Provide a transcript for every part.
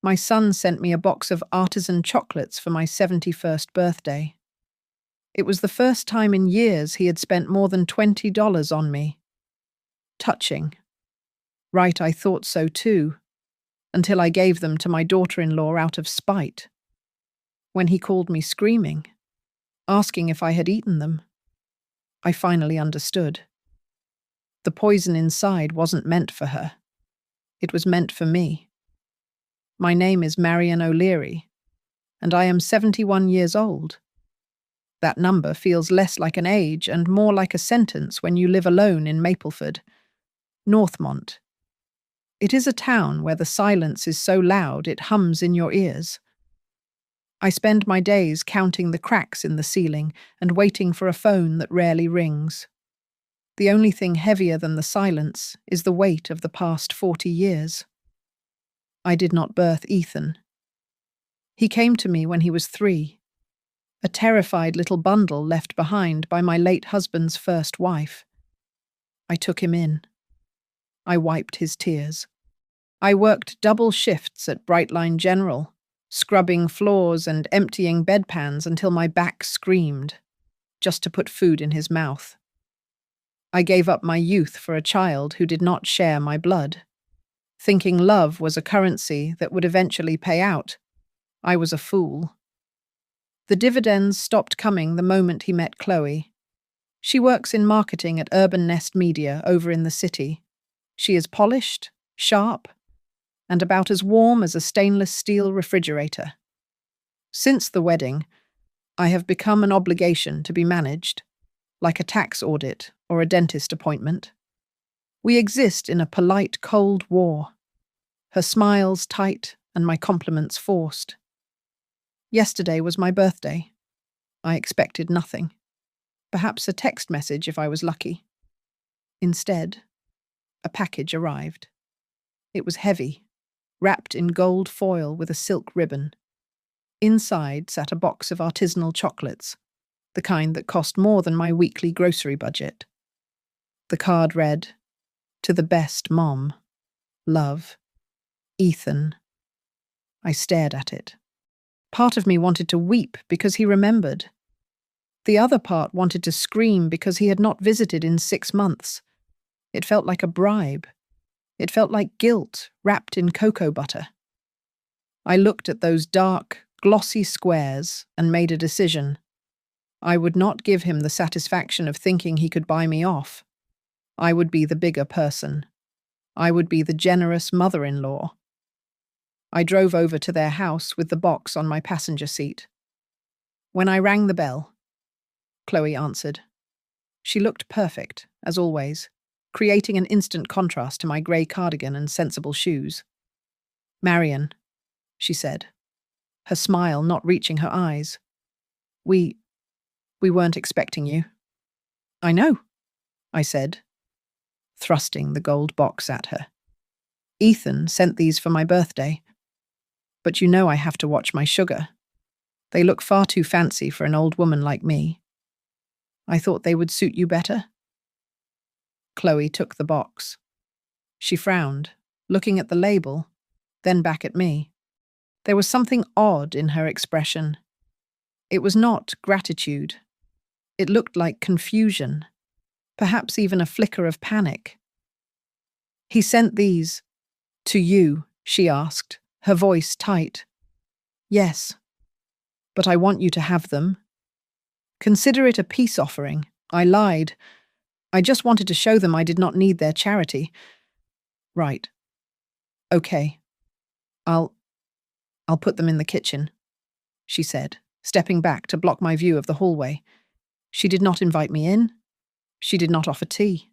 My son sent me a box of artisan chocolates for my 71st birthday. It was the first time in years he had spent more than $20 on me. Touching. Right, I thought so too, until I gave them to my daughter-in-law out of spite. When he called me screaming, asking if I had eaten them, I finally understood. The poison inside wasn't meant for her. It was meant for me. My name is Marian O'Leary, and I am 71 years old. That number feels less like an age and more like a sentence when you live alone in Mapleford, Northmont. It is a town where the silence is so loud it hums in your ears. I spend my days counting the cracks in the ceiling and waiting for a phone that rarely rings. The only thing heavier than the silence is the weight of the past 40 years. I did not birth Ethan. He came to me when he was 3, a terrified little bundle left behind by my late husband's first wife. I took him in. I wiped his tears. I worked double shifts at Brightline General, scrubbing floors and emptying bedpans until my back screamed, just to put food in his mouth. I gave up my youth for a child who did not share my blood. Thinking love was a currency that would eventually pay out, I was a fool. The dividends stopped coming the moment he met Chloe. She works in marketing at Urban Nest Media over in the city. She is polished, sharp, and about as warm as a stainless steel refrigerator. Since the wedding, I have become an obligation to be managed, like a tax audit or a dentist appointment. We exist in a polite cold war. Her smiles tight and my compliments forced. Yesterday was my birthday. I expected nothing. Perhaps a text message if I was lucky. Instead, a package arrived. It was heavy, wrapped in gold foil with a silk ribbon. Inside sat a box of artisanal chocolates, the kind that cost more than my weekly grocery budget. The card read, "To the best Mom. Love. Ethan." I stared at it. Part of me wanted to weep because he remembered. The other part wanted to scream because he had not visited in 6 months. It felt like a bribe. It felt like guilt wrapped in cocoa butter. I looked at those dark, glossy squares and made a decision. I would not give him the satisfaction of thinking he could buy me off. I would be the bigger person. I would be the generous mother-in-law. I drove over to their house with the box on my passenger seat. When I rang the bell, Chloe answered. She looked perfect, as always, creating an instant contrast to my grey cardigan and sensible shoes. "Marian," she said, her smile not reaching her eyes. We weren't expecting you." "I know," I said, thrusting the gold box at her. "Ethan sent these for my birthday. But you know I have to watch my sugar. They look far too fancy for an old woman like me. I thought they would suit you better." Chloe took the box. She frowned, looking at the label, then back at me. There was something odd in her expression. It was not gratitude. It looked like confusion, perhaps even a flicker of panic. "He sent these to you?" she asked, her voice tight. "Yes, but I want you to have them. Consider it a peace offering." I lied. I just wanted to show them I did not need their charity. "Right. Okay. I'll put them in the kitchen," she said, stepping back to block my view of the hallway. She did not invite me in. She did not offer tea.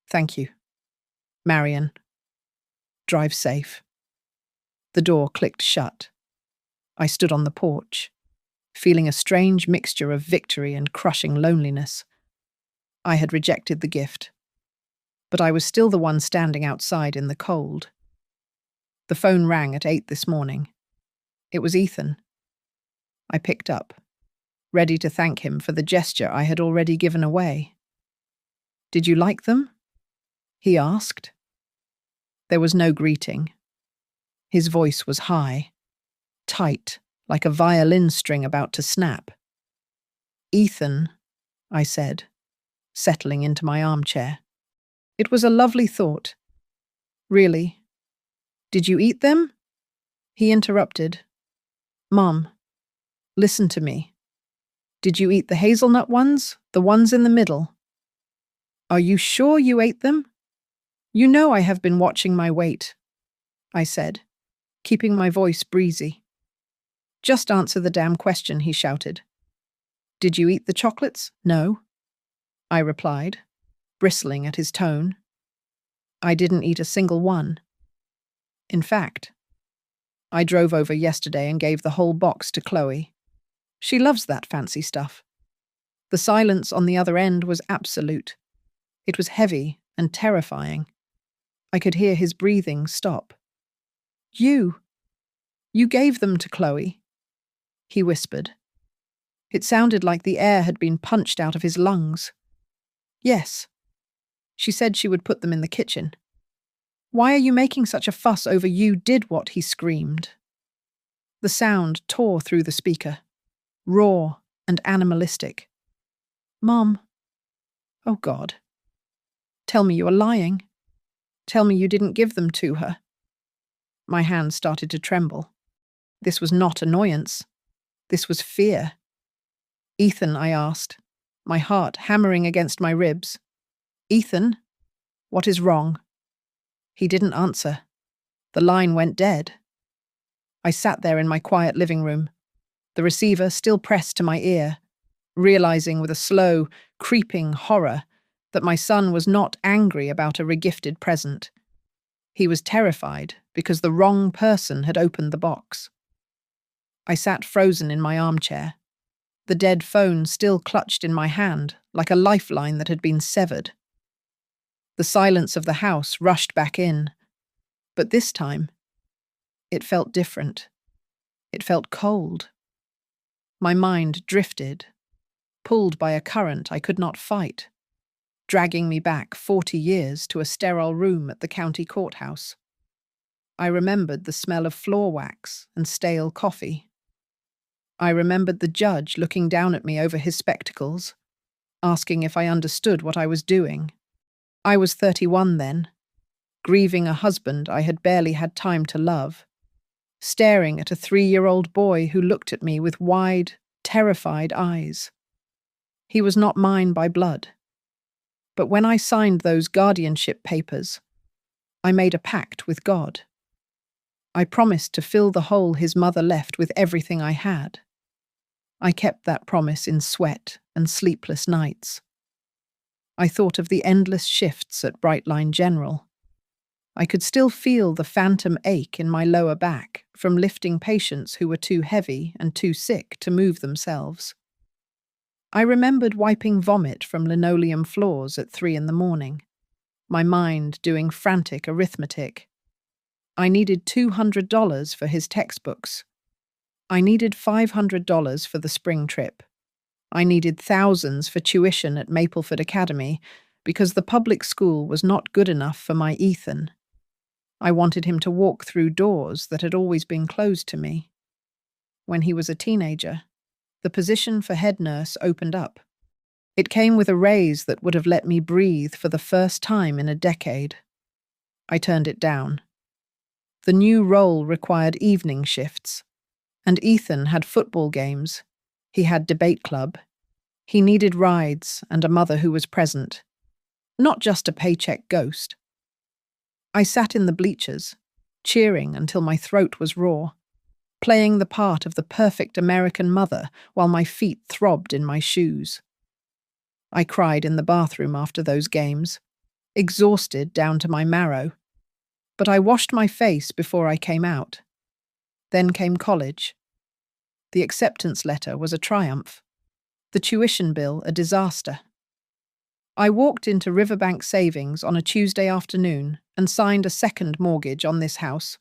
"Thank you. Marian. Drive safe." The door clicked shut. I stood on the porch, feeling a strange mixture of victory and crushing loneliness. I had rejected the gift, but I was still the one standing outside in the cold. The phone rang at 8 this morning. It was Ethan. I picked up, ready to thank him for the gesture I had already given away. "Did you like them?" he asked. There was no greeting, His voice was high, tight, like a violin string about to snap. "Ethan," I said, settling into my armchair. It was a lovely thought. "Really? Did you eat them?" He interrupted. "Mom, listen to me. Did you eat the hazelnut ones, the ones in the middle?" "Are you sure you ate them?" "You know I have been watching my weight," I said, keeping my voice breezy. "Just answer the damn question," he shouted. "Did you eat the chocolates?" "No," I replied, bristling at his tone. "I didn't eat a single one. In fact, I drove over yesterday and gave the whole box to Chloe. She loves that fancy stuff." The silence on the other end was absolute. It was heavy and terrifying. I could hear his breathing stop. You gave them to Chloe," he whispered. It sounded like the air had been punched out of his lungs. "Yes. She said she would put them in the kitchen." "Why are you making such a fuss over you did what?" he screamed. The sound tore through the speaker, raw and animalistic. "Mom. Oh, God. Tell me you are lying. Tell me you didn't give them to her." My hands started to tremble. This was not annoyance. This was fear. "Ethan," I asked, my heart hammering against my ribs. "Ethan, what is wrong?" He didn't answer. The line went dead. I sat there in my quiet living room, the receiver still pressed to my ear, realizing with a slow, creeping horror that my son was not angry about a regifted present. He was terrified because the wrong person had opened the box. I sat frozen in my armchair, the dead phone still clutched in my hand like a lifeline that had been severed. The silence of the house rushed back in, but this time, it felt different. It felt cold. My mind drifted, pulled by a current I could not fight, dragging me back 40 years to a sterile room at the county courthouse. I remembered the smell of floor wax and stale coffee. I remembered the judge looking down at me over his spectacles, asking if I understood what I was doing. I was 31 then, grieving a husband I had barely had time to love, staring at a 3-year-old boy who looked at me with wide, terrified eyes. He was not mine by blood. But when I signed those guardianship papers, I made a pact with God. I promised to fill the hole his mother left with everything I had. I kept that promise in sweat and sleepless nights. I thought of the endless shifts at Brightline General. I could still feel the phantom ache in my lower back from lifting patients who were too heavy and too sick to move themselves. I remembered wiping vomit from linoleum floors at 3 a.m, my mind doing frantic arithmetic. I needed $200 for his textbooks. I needed $500 for the spring trip. I needed thousands for tuition at Mapleford Academy because the public school was not good enough for my Ethan. I wanted him to walk through doors that had always been closed to me. When he was a teenager, the position for head nurse opened up. It came with a raise that would have let me breathe for the first time in a decade. I turned it down. The new role required evening shifts, and Ethan had football games. He had debate club. He needed rides and a mother who was present, not just a paycheck ghost. I sat in the bleachers, cheering until my throat was raw, playing the part of the perfect American mother while my feet throbbed in my shoes. I cried in the bathroom after those games, exhausted down to my marrow, but I washed my face before I came out. Then came college. The acceptance letter was a triumph, the tuition bill a disaster. I walked into Riverbank Savings on a Tuesday afternoon and signed a second mortgage on this house.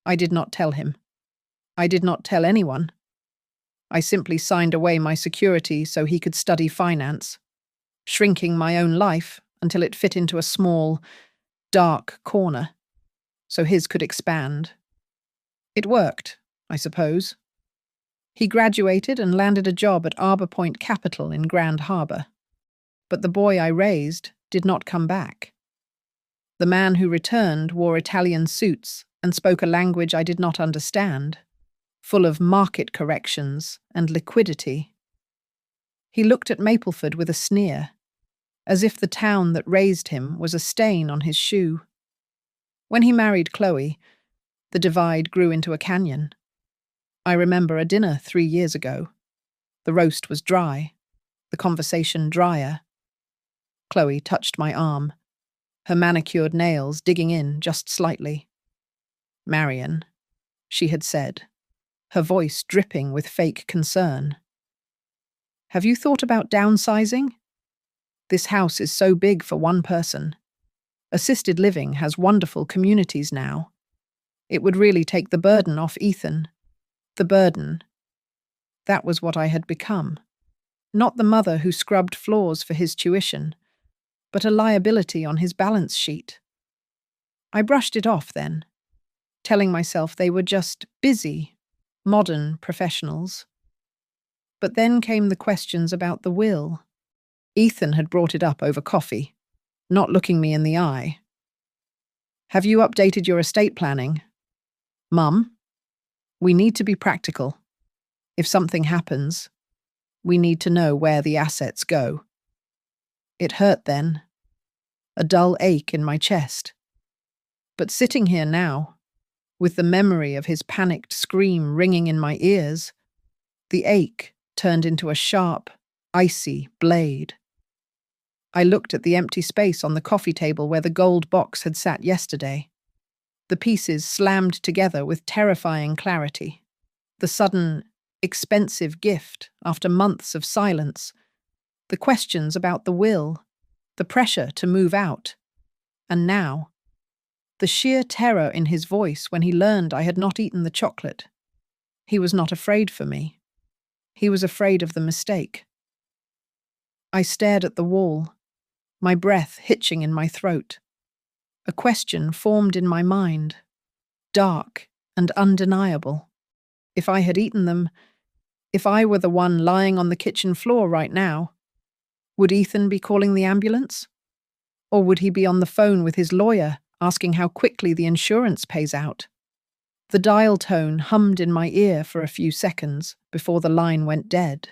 I did not tell him. I did not tell anyone. I simply signed away my security so he could study finance, shrinking my own life until it fit into a small, dark corner, so his could expand. It worked, I suppose. He graduated and landed a job at Arbor Point Capital in Grand Harbor. But the boy I raised did not come back. The man who returned wore Italian suits and spoke a language I did not understand, full of market corrections and liquidity. He looked at Mapleford with a sneer, as if the town that raised him was a stain on his shoe. When he married Chloe, the divide grew into a canyon. I remember a dinner 3 years ago. The roast was dry, the conversation drier. Chloe touched my arm, her manicured nails digging in just slightly. "Marion," she had said, her voice dripping with fake concern. "Have you thought about downsizing? This house is so big for one person. Assisted living has wonderful communities now. It would really take the burden off Ethan. The burden. That was what I had become. Not the mother who scrubbed floors for his tuition, but a liability on his balance sheet. I brushed it off then, telling myself they were just busy, modern professionals. But then came the questions about the will. Ethan had brought it up over coffee, not looking me in the eye. "Have you updated your estate planning?" "Mum, we need to be practical. If something happens, we need to know where the assets go." It hurt then, a dull ache in my chest. But sitting here now, with the memory of his panicked scream ringing in my ears, the ache turned into a sharp, icy blade. I looked at the empty space on the coffee table where the gold box had sat yesterday. The pieces slammed together with terrifying clarity. The sudden, expensive gift after months of silence. The questions about the will. The pressure to move out. And now, the sheer terror in his voice when he learned I had not eaten the chocolate. He was not afraid for me. He was afraid of the mistake. I stared at the wall, my breath hitching in my throat. A question formed in my mind, dark and undeniable. If I had eaten them, if I were the one lying on the kitchen floor right now, would Ethan be calling the ambulance? Or would he be on the phone with his lawyer asking how quickly the insurance pays out? The dial tone hummed in my ear for a few seconds before the line went dead.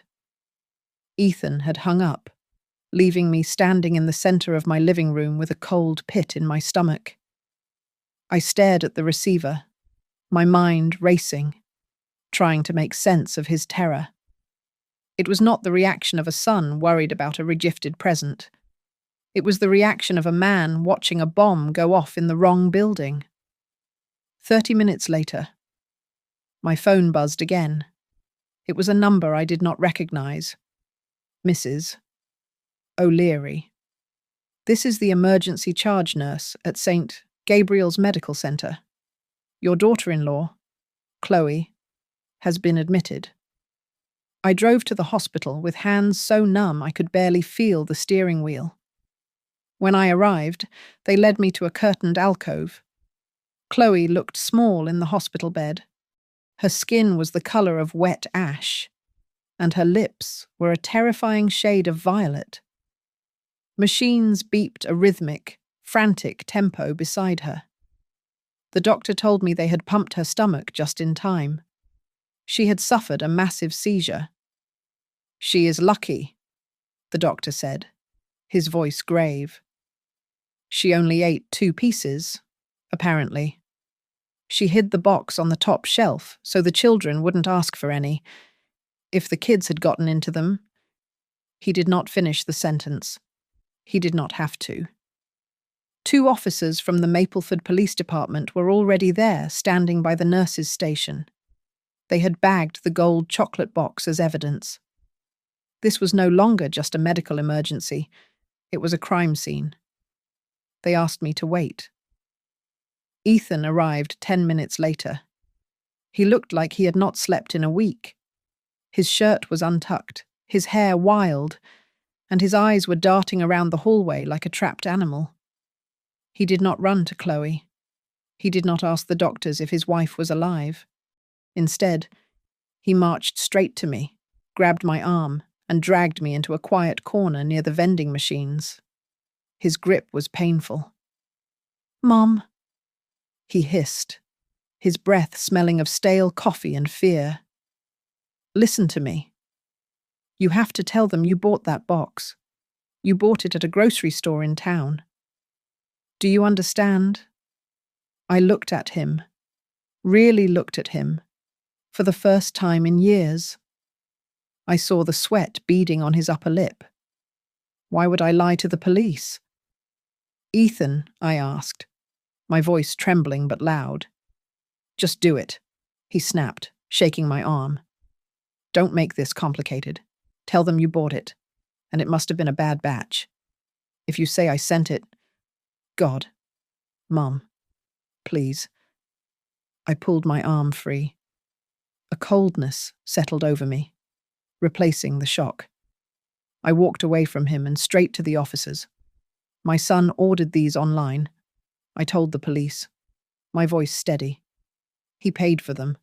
Ethan had hung up, leaving me standing in the center of my living room with a cold pit in my stomach. I stared at the receiver, my mind racing, trying to make sense of his terror. It was not the reaction of a son worried about a regifted present. It was the reaction of a man watching a bomb go off in the wrong building. 30 minutes later, my phone buzzed again. It was a number I did not recognize. Mrs. O'Leary. "This is the emergency charge nurse at St. Gabriel's Medical Center. Your daughter-in-law, Chloe, has been admitted." I drove to the hospital with hands so numb I could barely feel the steering wheel. When I arrived, they led me to a curtained alcove. Chloe looked small in the hospital bed. Her skin was the color of wet ash, and her lips were a terrifying shade of violet. Machines beeped a rhythmic, frantic tempo beside her. The doctor told me they had pumped her stomach just in time. She had suffered a massive seizure. "She is lucky," the doctor said, his voice grave. "She only ate 2 pieces, apparently. She hid the box on the top shelf so the children wouldn't ask for any. If the kids had gotten into them..." He did not finish the sentence. He did not have to. 2 officers from the Mapleford Police Department were already there, standing by the nurses' station. They had bagged the gold chocolate box as evidence. This was no longer just a medical emergency. It was a crime scene. They asked me to wait. Ethan arrived 10 minutes later. He looked like he had not slept in a week. His shirt was untucked, his hair wild, and his eyes were darting around the hallway like a trapped animal. He did not run to Chloe. He did not ask the doctors if his wife was alive. Instead, he marched straight to me, grabbed my arm, and dragged me into a quiet corner near the vending machines. His grip was painful. "Mom," he hissed, his breath smelling of stale coffee and fear. "Listen to me. You have to tell them you bought that box. You bought it at a grocery store in town. Do you understand?" I looked at him, really looked at him, for the first time in years. I saw the sweat beading on his upper lip. Why would I lie to the police? "Ethan," I asked, my voice trembling but loud. "Just do it," he snapped, shaking my arm. "Don't make this complicated. Tell them you bought it, and it must have been a bad batch. If you say I sent it, God, Mom, please." I pulled my arm free. A coldness settled over me, replacing the shock. I walked away from him and straight to the officers. "My son ordered these online," I told the police, my voice steady. "He paid for them.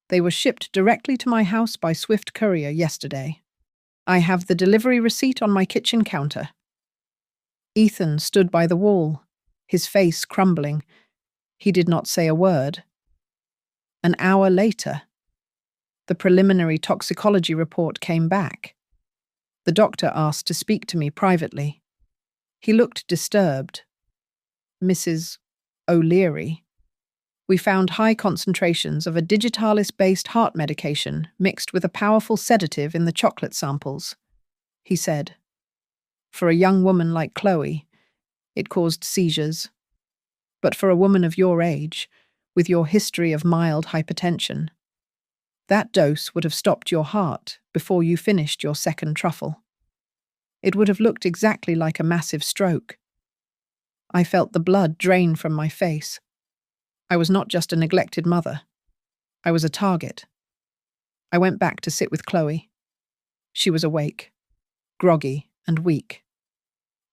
They were shipped directly to my house by Swift Courier yesterday. I have the delivery receipt on my kitchen counter." Ethan stood by the wall, his face crumbling. He did not say a word. An hour later, the preliminary toxicology report came back. The doctor asked to speak to me privately. He looked disturbed. "Mrs. O'Leary, we found high concentrations of a digitalis-based heart medication mixed with a powerful sedative in the chocolate samples," he said. "For a young woman like Chloe, it caused seizures. But for a woman of your age, with your history of mild hypertension, that dose would have stopped your heart before you finished your second truffle. It would have looked exactly like a massive stroke." I felt the blood drain from my face. I was not just a neglected mother. I was a target. I went back to sit with Chloe. She was awake, groggy and weak.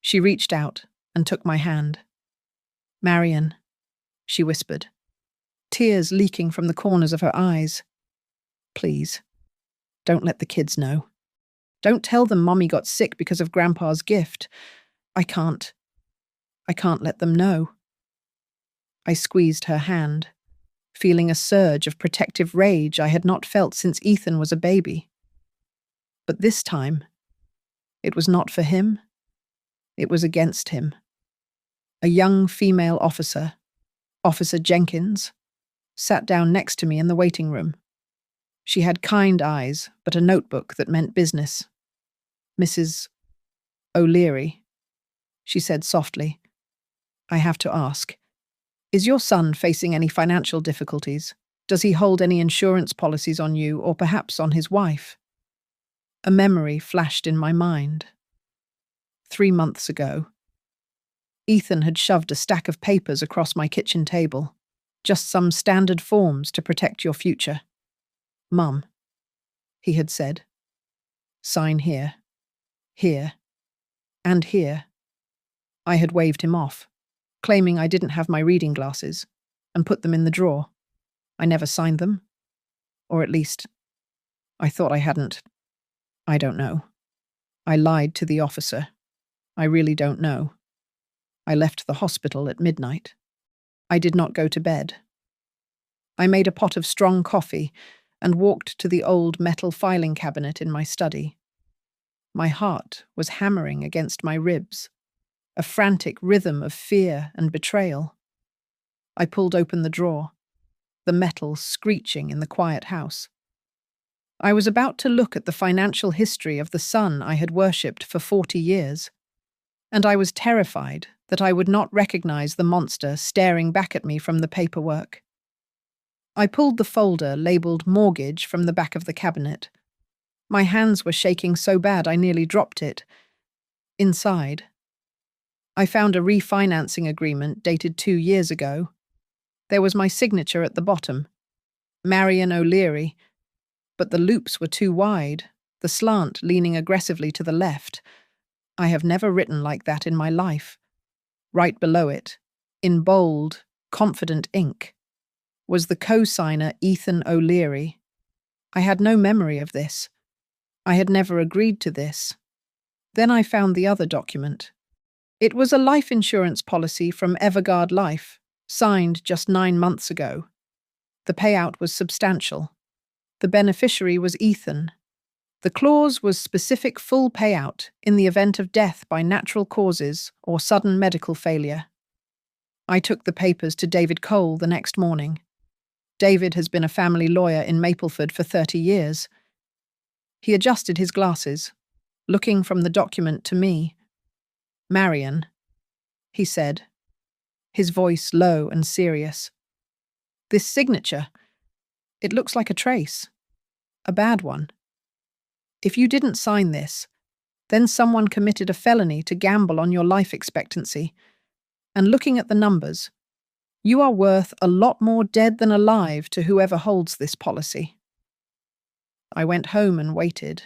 She reached out and took my hand. "Marion," she whispered, tears leaking from the corners of her eyes. "Please, don't let the kids know. Don't tell them Mommy got sick because of Grandpa's gift. I can't let them know." I squeezed her hand, feeling a surge of protective rage I had not felt since Ethan was a baby. But this time, it was not for him. It was against him. A young female officer, Officer Jenkins, sat down next to me in the waiting room. She had kind eyes, but a notebook that meant business. "Mrs. O'Leary," she said softly, "I have to ask, is your son facing any financial difficulties? Does he hold any insurance policies on you or perhaps on his wife?" A memory flashed in my mind. 3 months ago, Ethan had shoved a stack of papers across my kitchen table, just some standard forms to protect your future. "Mum," he had said, "sign here, here, and here." I had waved him off, claiming I didn't have my reading glasses, and put them in the drawer. I never signed them. Or at least, I thought I hadn't. I don't know. I lied to the officer. I really don't know. I left the hospital at midnight. I did not go to bed. I made a pot of strong coffee and walked to the old metal filing cabinet in my study. My heart was hammering against my ribs, a frantic rhythm of fear and betrayal. I pulled open the drawer, the metal screeching in the quiet house. I was about to look at the financial history of the son I had worshipped for 40 years, and I was terrified that I would not recognize the monster staring back at me from the paperwork. I pulled the folder labeled mortgage from the back of the cabinet. My hands were shaking so bad I nearly dropped it. Inside, I found a refinancing agreement dated 2 years ago. There was my signature at the bottom, Marion O'Leary, but the loops were too wide, the slant leaning aggressively to the left. I have never written like that in my life. Right below it, in bold, Confident Inc. Was the co-signer Ethan O'Leary. I had no memory of this. I had never agreed to this. Then I found the other document. It was a life insurance policy from Everguard Life, signed just 9 months ago. The payout was substantial. The beneficiary was Ethan. The clause was specific full payout in the event of death by natural causes or sudden medical failure. I took the papers to David Cole the next morning. David has been a family lawyer in Mapleford for 30 years. He adjusted his glasses, looking from the document to me. "Marion," he said, his voice low and serious. "This signature, it looks like a trace. A bad one. If you didn't sign this, then someone committed a felony to gamble on your life expectancy. And looking at the numbers, you are worth a lot more dead than alive to whoever holds this policy." I went home and waited.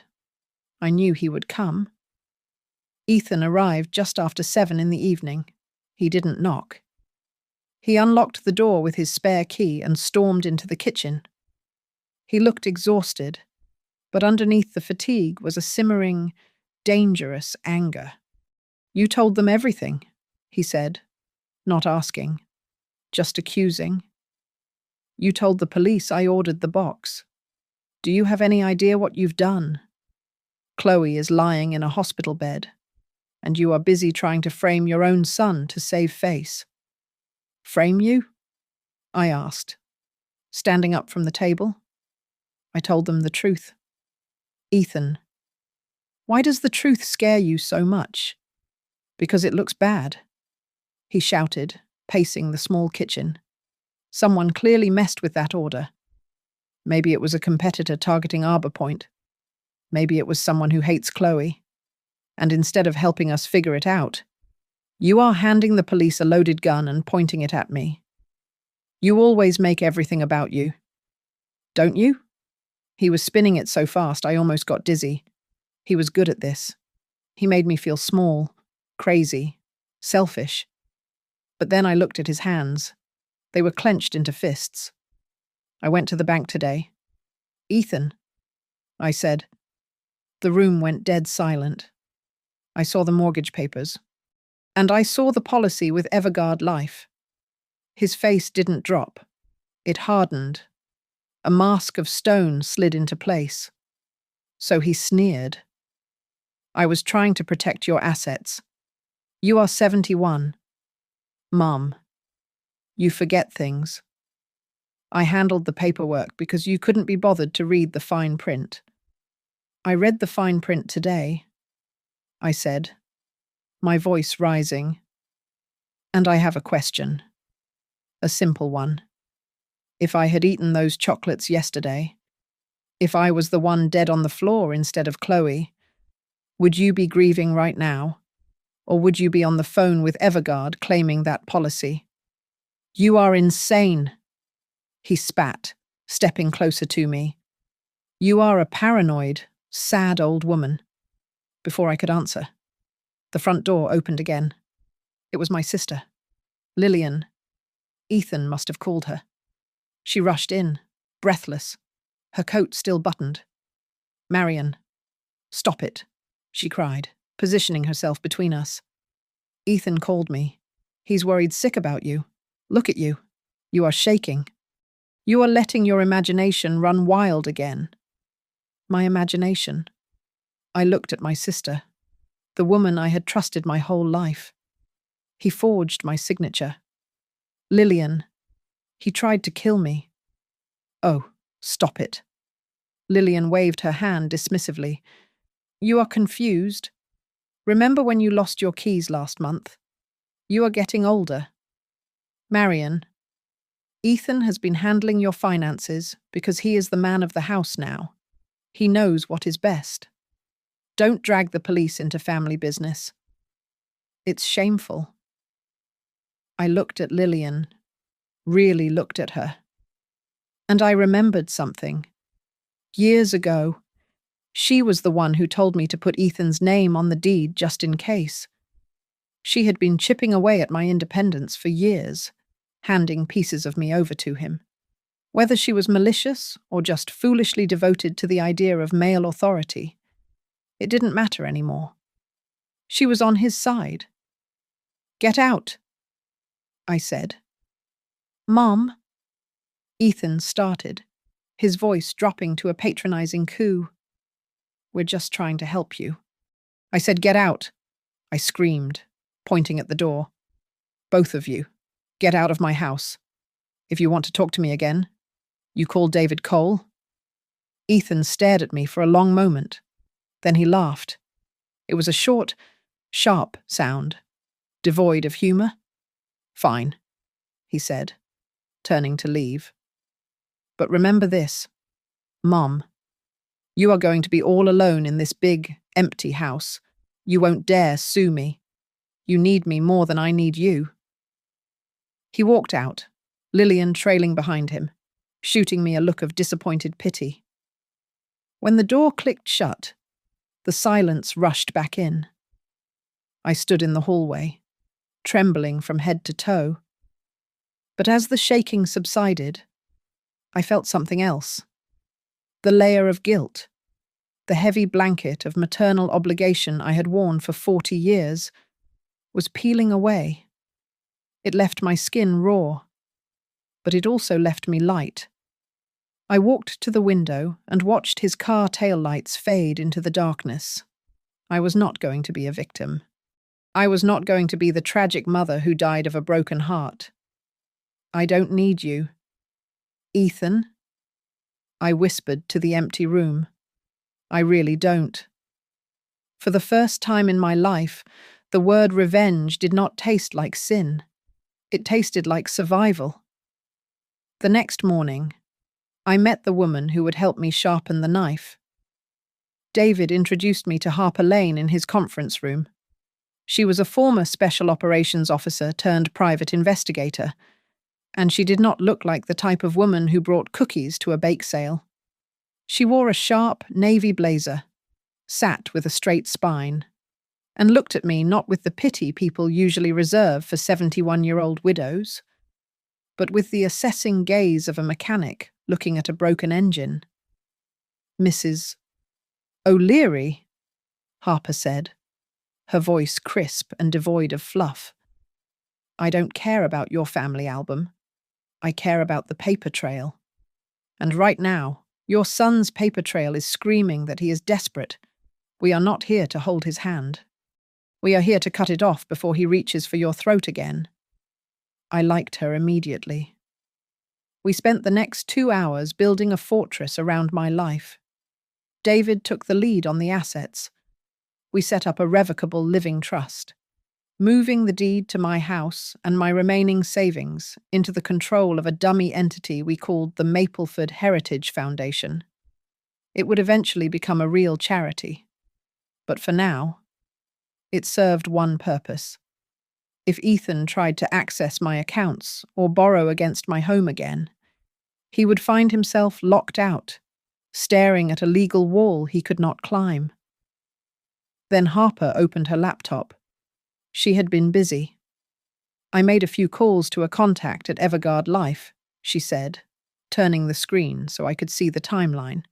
I knew he would come. Ethan arrived just after 7 in the evening. He didn't knock. He unlocked the door with his spare key and stormed into the kitchen. He looked exhausted, but underneath the fatigue was a simmering, dangerous anger. "You told them everything," he said, not asking, just accusing. "You told the police I ordered the box. Do you have any idea what you've done? Chloe is lying in a hospital bed, and you are busy trying to frame your own son to save face." "Frame you?" I asked, standing up from the table. I told them the truth. "Ethan, why does the truth scare you so much?" "Because it looks bad," he shouted, pacing the small kitchen. "Someone clearly messed with that order. Maybe it was a competitor targeting Arbor Point. Maybe it was someone who hates Chloe. And instead of helping us figure it out, you are handing the police a loaded gun and pointing it at me. You always make everything about you. Don't you?" He was spinning it so fast I almost got dizzy. He was good at this. He made me feel small, crazy, selfish. But then I looked at his hands. They were clenched into fists. "I went to the bank today." "Ethan," I said. The room went dead silent. I saw the mortgage papers. And I saw the policy with Everguard Life. His face didn't drop. It hardened. A mask of stone slid into place. So he sneered. "I was trying to protect your assets. You are 71. Mom, you forget things. I handled the paperwork because you couldn't be bothered to read the fine print. I read the fine print today," I said, my voice rising. "And I have a question. A simple one. If I had eaten those chocolates yesterday, if I was the one dead on the floor instead of Chloe, would you be grieving right now? Or would you be on the phone with Everguard claiming that policy?" "You are insane," he spat, stepping closer to me. "You are a paranoid, sad old woman." Before I could answer, the front door opened again. It was my sister, Lillian. Ethan must have called her. She rushed in, breathless, her coat still buttoned. "Marion, stop it," she cried, positioning herself between us. "Ethan called me. He's worried sick about you. Look at you. You are shaking. You are letting your imagination run wild again." My imagination. I looked at my sister, the woman I had trusted my whole life. He forged my signature. "Lillian, he tried to kill me." "Oh, stop it." Lillian waved her hand dismissively. "You are confused. Remember when you lost your keys last month? You are getting older. Marion, Ethan has been handling your finances because he is the man of the house now. He knows what is best. Don't drag the police into family business. It's shameful." I looked at Lillian, really looked at her. And I remembered something. Years ago, she was the one who told me to put Ethan's name on the deed just in case. She had been chipping away at my independence for years. handing pieces of me over to him. Whether she was malicious or just foolishly devoted to the idea of male authority, it didn't matter anymore. She was on his side. "Get out," I said. "Mom," Ethan started, his voice dropping to a patronizing coo. "We're just trying to help you." I said, "Get out," I screamed, pointing at the door. "Both of you, get out of my house. If you want to talk to me again, you call David Cole." Ethan stared at me for a long moment. Then he laughed. It was a short, sharp sound, devoid of humor. "Fine," he said, turning to leave. "But remember this, Mom. You are going to be all alone in this big, empty house. You won't dare sue me. You need me more than I need you." He walked out, Lillian trailing behind him, shooting me a look of disappointed pity. When the door clicked shut, the silence rushed back in. I stood in the hallway, trembling from head to toe. But as the shaking subsided, I felt something else. The layer of guilt, the heavy blanket of maternal obligation I had worn for 40 years, was peeling away. It left my skin raw, but it also left me light. I walked to the window and watched his car taillights fade into the darkness. I was not going to be a victim. I was not going to be the tragic mother who died of a broken heart. "I don't need you." "Ethan," I whispered to the empty room. "I really don't." For the first time in my life, the word revenge did not taste like sin. It tasted like survival. The next morning, I met the woman who would help me sharpen the knife. David introduced me to Harper Lane in his conference room. She was a former special operations officer turned private investigator, and she did not look like the type of woman who brought cookies to a bake sale. She wore a sharp navy blazer, sat with a straight spine, and looked at me not with the pity people usually reserve for 71-year-old widows, but with the assessing gaze of a mechanic looking at a broken engine. "Mrs. O'Leary," Harper said, her voice crisp and devoid of fluff. "I don't care about your family album. I care about the paper trail. And right now, your son's paper trail is screaming that he is desperate. We are not here to hold his hand. We are here to cut it off before he reaches for your throat again." I liked her immediately. We spent the next 2 hours building a fortress around my life. David took the lead on the assets. We set up a revocable living trust, moving the deed to my house and my remaining savings into the control of a dummy entity we called the Mapleford Heritage Foundation. It would eventually become a real charity. But for now, it served one purpose. If Ethan tried to access my accounts or borrow against my home again, he would find himself locked out, staring at a legal wall he could not climb. Then Harper opened her laptop. She had been busy. "I made a few calls to a contact at Evergard Life," she said, turning the screen so I could see the timeline.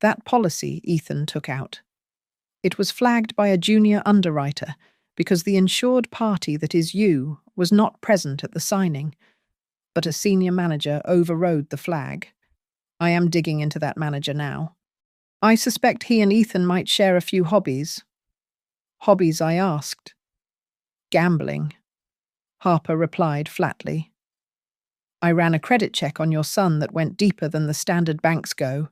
That policy Ethan took out. It was flagged by a junior underwriter because the insured party that is you was not present at the signing, but a senior manager overrode the flag. I am digging into that manager now. I suspect he and Ethan might share a few hobbies. "Hobbies?" I asked. "Gambling," Harper replied flatly. "I ran a credit check on your son that went deeper than the standard banks go.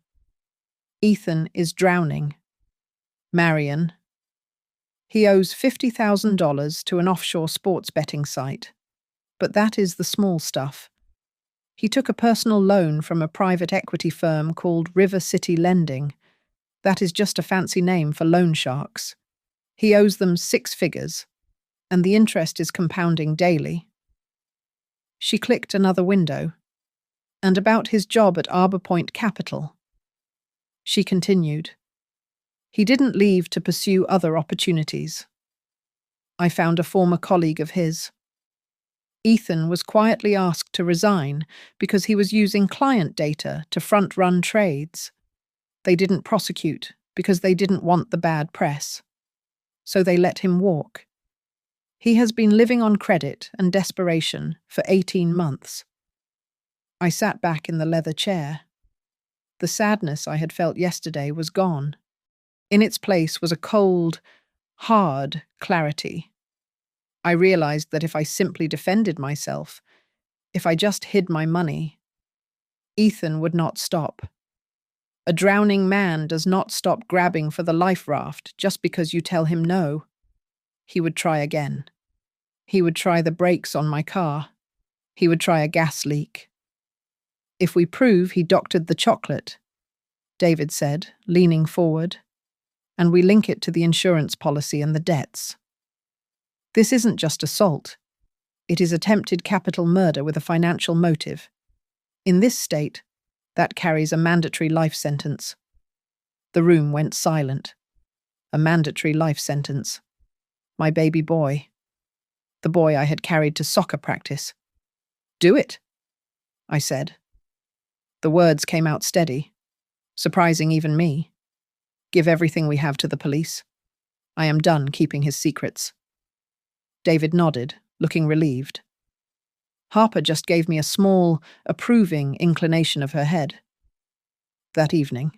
Ethan is drowning. Marion. He owes $50,000 to an offshore sports betting site. But that is the small stuff. He took a personal loan from a private equity firm called River City Lending. That is just a fancy name for loan sharks. He owes them 6 figures, and the interest is compounding daily." She clicked another window. "And about his job at Arbor Point Capital." She continued. "He didn't leave to pursue other opportunities. I found a former colleague of his." Ethan was quietly asked to resign because he was using client data to front-run trades. They didn't prosecute because they didn't want the bad press. So they let him walk. He has been living on credit and desperation for 18 months. I sat back in the leather chair. The sadness I had felt yesterday was gone. In its place was a cold, hard clarity. I realized that if I simply defended myself, if I just hid my money, Ethan would not stop. A drowning man does not stop grabbing for the life raft just because you tell him no. He would try again. He would try the brakes on my car. He would try a gas leak. If we prove he doctored the chocolate, David said, leaning forward, and we link it to the insurance policy and the debts. This isn't just assault. It is attempted capital murder with a financial motive. In this state, that carries a mandatory life sentence. The room went silent. A mandatory life sentence. My baby boy. The boy I had carried to soccer practice. Do it, I said. The words came out steady, surprising even me. Give everything we have to the police. I am done keeping his secrets. David nodded, looking relieved. Harper just gave me a small, approving inclination of her head. That evening,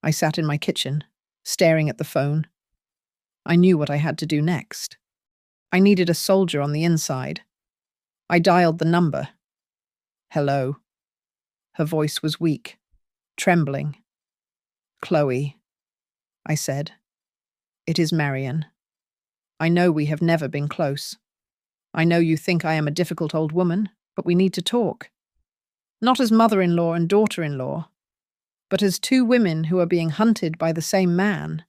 I sat in my kitchen, staring at the phone. I knew what I had to do next. I needed a soldier on the inside. I dialed the number. Hello. Her voice was weak, trembling. Chloe, I said. It is Marian. I know we have never been close. I know you think I am a difficult old woman, but we need to talk. Not as mother-in-law and daughter-in-law, but as two women who are being hunted by the same man.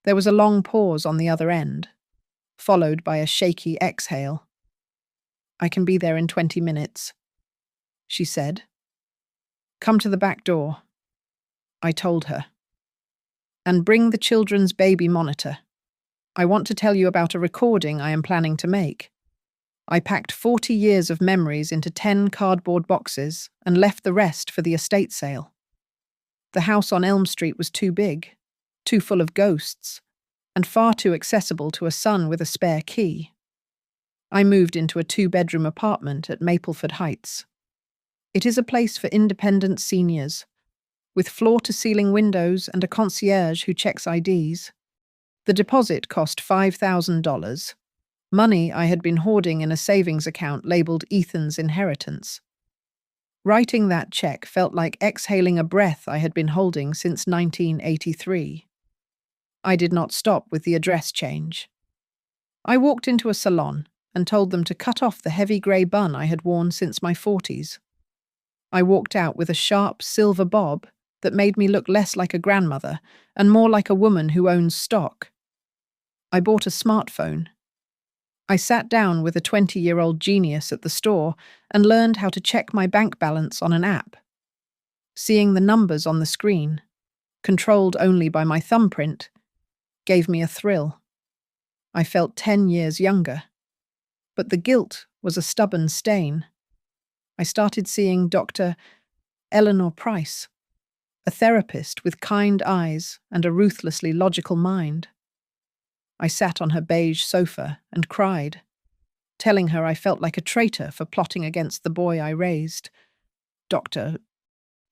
There was a long pause on the other end, followed by a shaky exhale. I can be there in 20 minutes, she said. Come to the back door, I told her. And bring the children's baby monitor. I want to tell you about a recording I am planning to make. I packed 40 years of memories into 10 cardboard boxes and left the rest for the estate sale. The house on Elm Street was too big, too full of ghosts, and far too accessible to a son with a spare key. I moved into a 2-bedroom apartment at Mapleford Heights. It is a place for independent seniors, with floor-to-ceiling windows and a concierge who checks IDs. The deposit cost $5,000, money I had been hoarding in a savings account labelled Ethan's inheritance. Writing that check felt like exhaling a breath I had been holding since 1983. I did not stop with the address change. I walked into a salon and told them to cut off the heavy grey bun I had worn since my 40s. I walked out with a sharp silver bob that made me look less like a grandmother and more like a woman who owns stock. I bought a smartphone. I sat down with a 20-year-old genius at the store and learned how to check my bank balance on an app. Seeing the numbers on the screen, controlled only by my thumbprint, gave me a thrill. I felt 10 years younger. But the guilt was a stubborn stain. I started seeing Dr. Eleanor Price, a therapist with kind eyes and a ruthlessly logical mind. I sat on her beige sofa and cried, telling her I felt like a traitor for plotting against the boy I raised. Dr.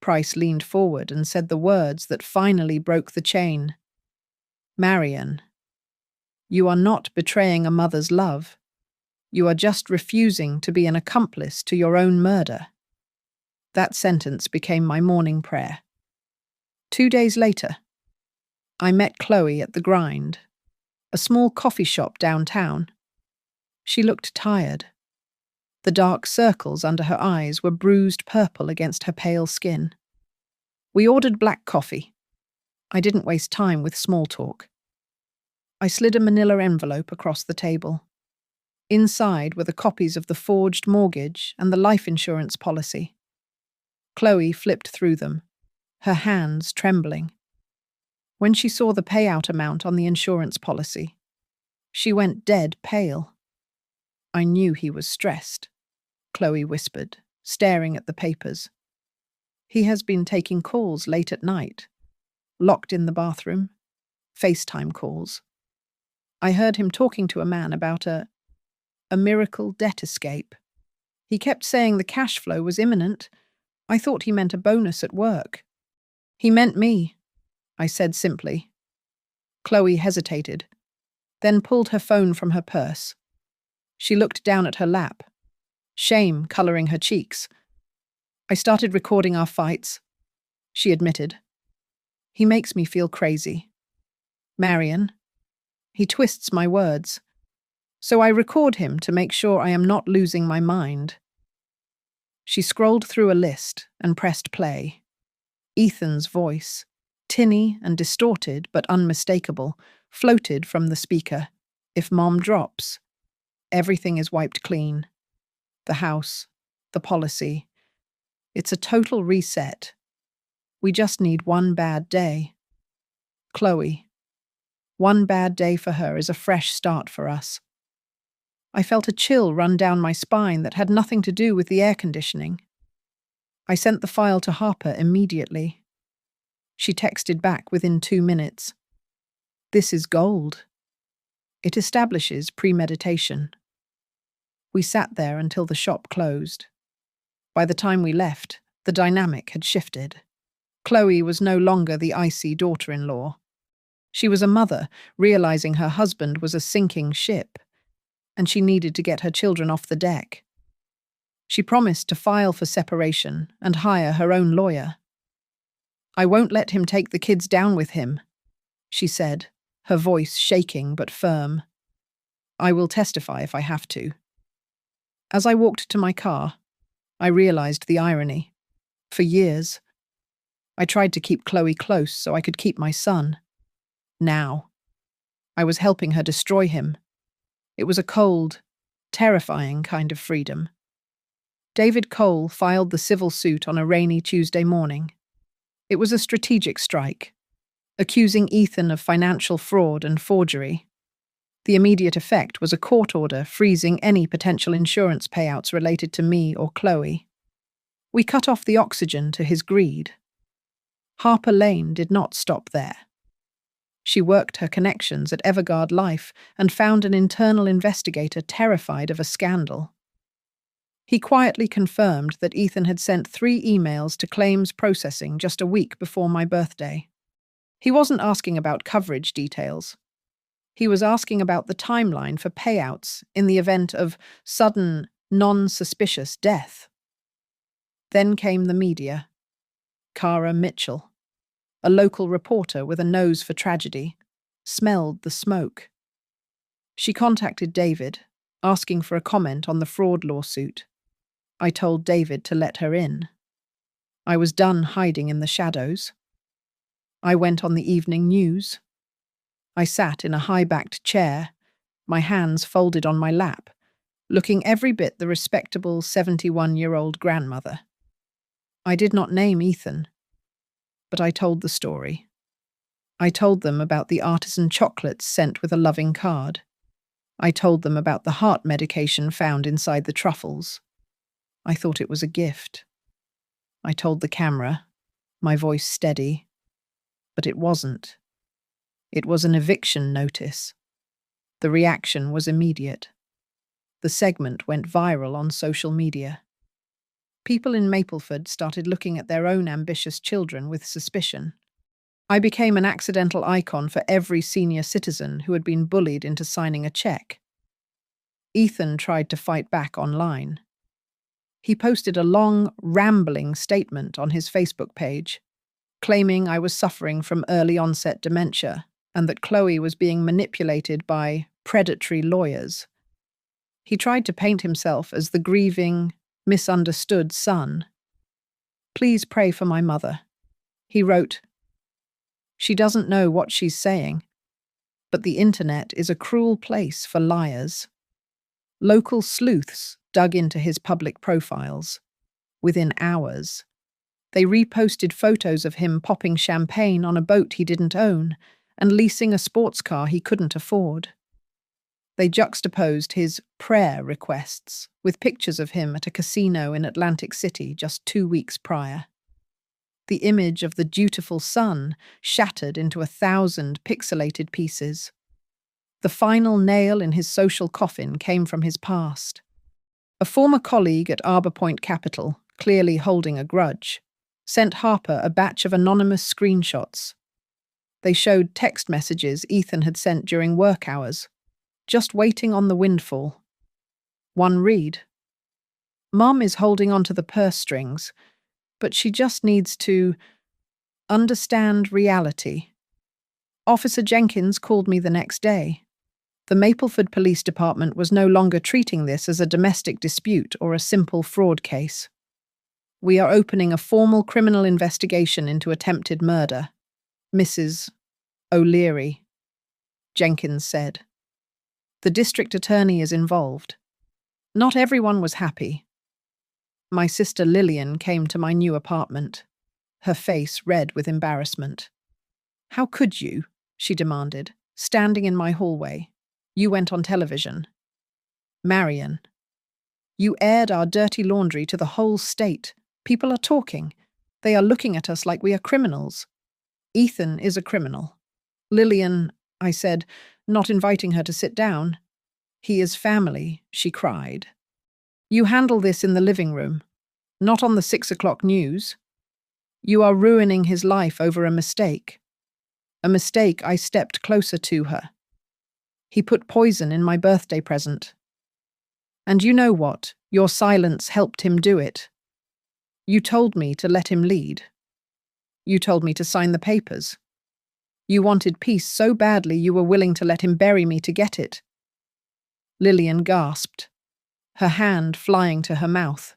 Price leaned forward and said the words that finally broke the chain. Marian, you are not betraying a mother's love. You are just refusing to be an accomplice to your own murder. That sentence became my morning prayer. 2 days later, I met Chloe at the Grind, a small coffee shop downtown. She looked tired. The dark circles under her eyes were bruised purple against her pale skin. We ordered black coffee. I didn't waste time with small talk. I slid a manila envelope across the table. Inside were the copies of the forged mortgage and the life insurance policy. Chloe flipped through them, her hands trembling. When she saw the payout amount on the insurance policy, she went dead pale. I knew he was stressed, Chloe whispered, staring at the papers. He has been taking calls late at night, locked in the bathroom, FaceTime calls. I heard him talking to a man about a miracle debt escape. He kept saying the cash flow was imminent. I thought he meant a bonus at work. He meant me, I said simply. Chloe hesitated, then pulled her phone from her purse. She looked down at her lap, shame coloring her cheeks. I started recording our fights, she admitted. He makes me feel crazy. Marion. He twists my words. So I record him to make sure I am not losing my mind. She scrolled through a list and pressed play. Ethan's voice, tinny and distorted but unmistakable, floated from the speaker. If Mom drops, everything is wiped clean. The house, the policy. It's a total reset. We just need one bad day. Chloe. One bad day for her is a fresh start for us. I felt a chill run down my spine that had nothing to do with the air conditioning. I sent the file to Harper immediately. She texted back within 2 minutes. This is gold. It establishes premeditation. We sat there until the shop closed. By the time we left, the dynamic had shifted. Chloe was no longer the icy daughter-in-law. She was a mother, realizing her husband was a sinking ship, and she needed to get her children off the deck. She promised to file for separation and hire her own lawyer. I won't let him take the kids down with him, she said, her voice shaking but firm. I will testify if I have to. As I walked to my car, I realized the irony. For years, I tried to keep Chloe close so I could keep my son. Now, I was helping her destroy him. It was a cold, terrifying kind of freedom. David Cole filed the civil suit on a rainy Tuesday morning. It was a strategic strike, accusing Ethan of financial fraud and forgery. The immediate effect was a court order freezing any potential insurance payouts related to me or Chloe. We cut off the oxygen to his greed. Harper Lane did not stop there. She worked her connections at Everguard Life and found an internal investigator terrified of a scandal. He quietly confirmed that Ethan had sent 3 emails to claims processing just a week before my birthday. He wasn't asking about coverage details. He was asking about the timeline for payouts in the event of sudden, non-suspicious death. Then came the media. Cara Mitchell, a local reporter with a nose for tragedy, smelled the smoke. She contacted David, asking for a comment on the fraud lawsuit. I told David to let her in. I was done hiding in the shadows. I went on the evening news. I sat in a high-backed chair, my hands folded on my lap, looking every bit the respectable 71-year-old grandmother. I did not name Ethan, but I told the story. I told them about the artisan chocolates sent with a loving card. I told them about the heart medication found inside the truffles. I thought it was a gift. I told the camera, my voice steady, but it wasn't. It was an eviction notice. The reaction was immediate. The segment went viral on social media. People in Mapleford started looking at their own ambitious children with suspicion. I became an accidental icon for every senior citizen who had been bullied into signing a check. Ethan tried to fight back online. He posted a long, rambling statement on his Facebook page, claiming I was suffering from early-onset dementia and that Chloe was being manipulated by predatory lawyers. He tried to paint himself as the grieving, misunderstood son. Please pray for my mother. He wrote, she doesn't know what she's saying, but the internet is a cruel place for liars. Local sleuths dug into his public profiles. Within hours, they reposted photos of him popping champagne on a boat he didn't own and leasing a sports car he couldn't afford. They juxtaposed his prayer requests with pictures of him at a casino in Atlantic City just 2 weeks prior. The image of the dutiful son shattered into 1,000 pixelated pieces. The final nail in his social coffin came from his past. A former colleague at Arbor Point Capital, clearly holding a grudge, sent Harper a batch of anonymous screenshots. They showed text messages Ethan had sent during work hours, just waiting on the windfall. One read, "Mom is holding onto the purse strings, but she just needs to understand reality. Officer Jenkins called me the next day. The Mapleford Police Department was no longer treating this as a domestic dispute or a simple fraud case. We are opening a formal criminal investigation into attempted murder. Mrs. O'Leary," Jenkins said. "The district attorney is involved. Not everyone was happy. My sister Lillian came to my new apartment, her face red with embarrassment. 'How could you?' she demanded, standing in my hallway. 'You went on television.' 'Marion, you aired our dirty laundry to the whole state. People are talking. They are looking at us like we are criminals. Ethan is a criminal.' 'Lillian,' I said, not inviting her to sit down. 'He is family,' she cried. 'You handle this in the living room, not on the 6 o'clock news. You are ruining his life over a mistake.' A mistake. I stepped closer to her. 'He put poison in my birthday present. And you know what? Your silence helped him do it. You told me to let him lead. You told me to sign the papers. You wanted peace so badly you were willing to let him bury me to get it.' Lillian gasped, her hand flying to her mouth.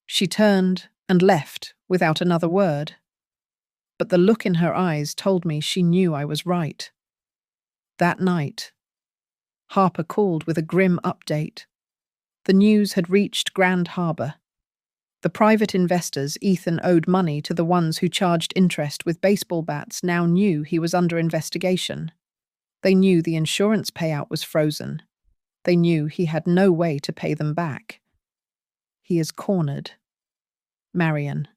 She turned and left without another word. But the look in her eyes told me she knew I was right. That night, Harper called with a grim update. The news had reached Grand Harbor. The private investors Ethan owed money to the ones who charged interest with baseball bats now knew he was under investigation. They knew the insurance payout was frozen. They knew he had no way to pay them back. He is cornered. Marion.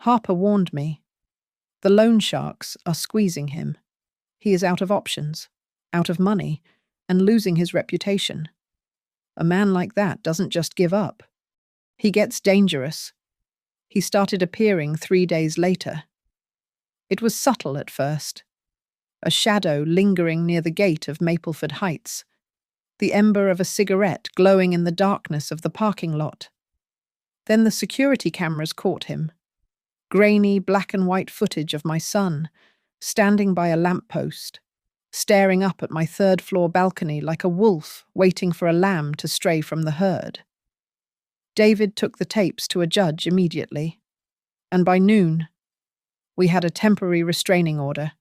Harper warned me. The loan sharks are squeezing him. He is out of options, out of money, and losing his reputation. A man like that doesn't just give up. He gets dangerous. He started appearing 3 days later. It was subtle at first. A shadow lingering near the gate of Mapleford Heights. The ember of a cigarette glowing in the darkness of the parking lot. Then the security cameras caught him. Grainy black and white footage of my son, standing by a lamppost, staring up at my third-floor balcony like a wolf waiting for a lamb to stray from the herd. David took the tapes to a judge immediately, and by noon, we had a temporary restraining order.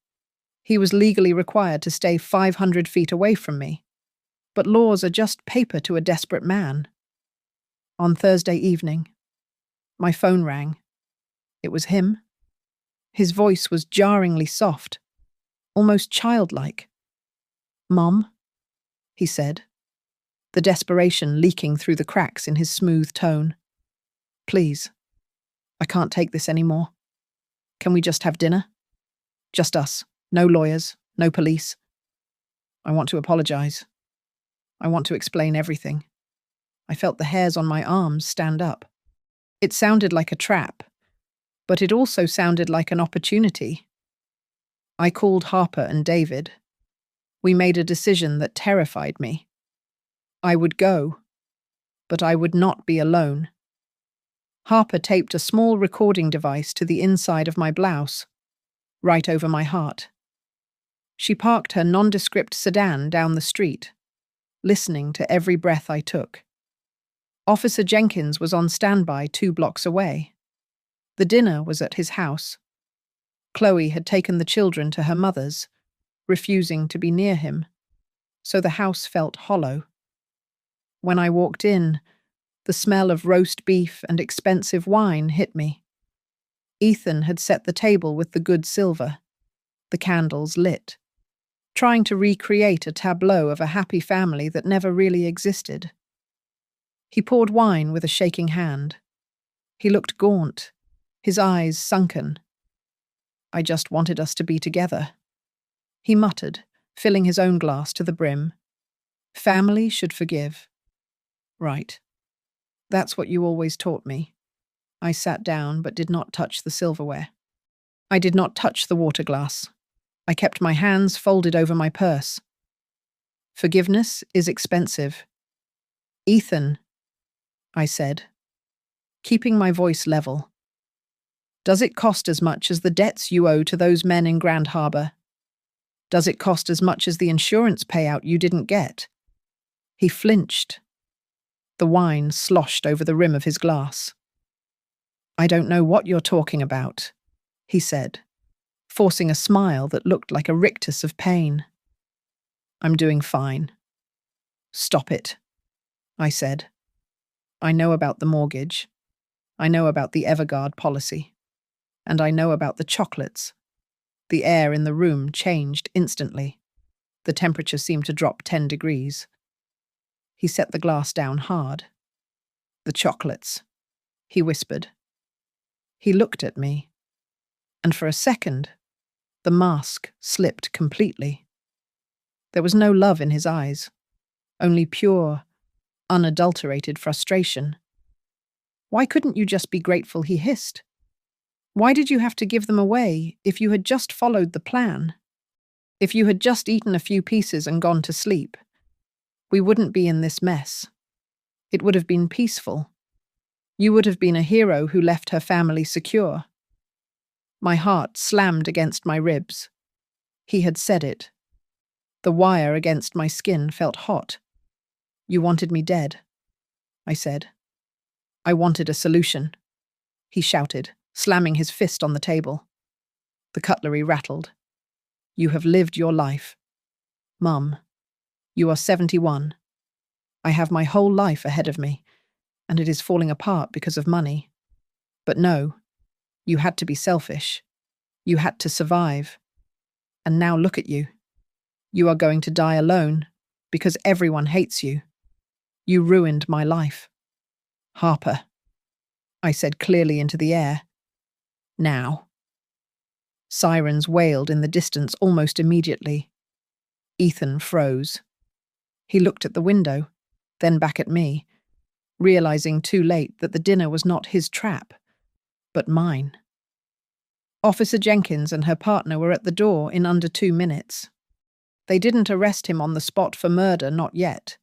He was legally required to stay 500 feet away from me, but laws are just paper to a desperate man. On Thursday evening, my phone rang. It was him. His voice was jarringly soft, almost childlike. "Mom," he said, the desperation leaking through the cracks in his smooth tone. "Please, I can't take this anymore. Can we just have dinner? Just us. No lawyers, no police. I want to apologize. I want to explain everything." I felt the hairs on my arms stand up. It sounded like a trap, but it also sounded like an opportunity. I called Harper and David. We made a decision that terrified me. I would go, but I would not be alone. Harper taped a small recording device to the inside of my blouse, right over my heart. She parked her nondescript sedan down the street, listening to every breath I took. Officer Jenkins was on standby 2 blocks away. The dinner was at his house. Chloe had taken the children to her mother's, refusing to be near him, so the house felt hollow. When I walked in, the smell of roast beef and expensive wine hit me. Ethan had set the table with the good silver, the candles lit. trying to recreate a tableau of a happy family that never really existed. He poured wine with a shaking hand. He looked gaunt, his eyes sunken. I just wanted us to be together. He muttered, filling his own glass to the brim. Family should forgive. Right. That's what you always taught me. I sat down but did not touch the silverware. I did not touch the water glass. I kept my hands folded over my purse. Forgiveness is expensive. Ethan, I said, keeping my voice level. Does it cost as much as the debts you owe to those men in Grand Harbor? Does it cost as much as the insurance payout you didn't get? He flinched. The wine sloshed over the rim of his glass. I don't know what you're talking about, he said, forcing a smile that looked like a rictus of pain. I'm doing fine. Stop it, I said. I know about the mortgage. I know about the Everguard policy. And I know about the chocolates. The air in the room changed instantly. The temperature seemed to drop 10 degrees. He set the glass down hard. The chocolates, he whispered. He looked at me, and for a second, the mask slipped completely. There was no love in his eyes, only pure, unadulterated frustration. Why couldn't you just be grateful, he hissed. Why did you have to give them away if you had just followed the plan? If you had just eaten a few pieces and gone to sleep? We wouldn't be in this mess. It would have been peaceful. You would have been a hero who left her family secure. My heart slammed against my ribs. He had said it. The wire against my skin felt hot. You wanted me dead, I said. I wanted a solution, he shouted, slamming his fist on the table. The cutlery rattled. You have lived your life. Mum, you are 71. I have my whole life ahead of me, and it is falling apart because of money. But no, you had to be selfish. You had to survive. And now look at you. You are going to die alone because everyone hates you. You ruined my life. Harper, I said clearly into the air. Now. Sirens wailed in the distance almost immediately. Ethan froze. He looked at the window, then back at me, realizing too late that the dinner was not his trap, but mine. Officer Jenkins and her partner were at the door in under 2 minutes. They didn't arrest him on the spot for murder, not yet,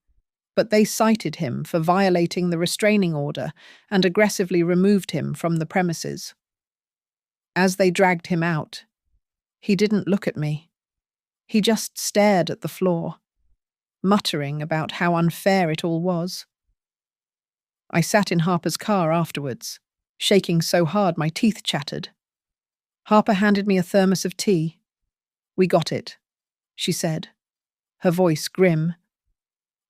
but they cited him for violating the restraining order and aggressively removed him from the premises. As they dragged him out, he didn't look at me. He just stared at the floor, muttering about how unfair it all was. I sat in Harper's car afterwards, shaking so hard my teeth chattered. Harper handed me a thermos of tea. We got it, she said, her voice grim.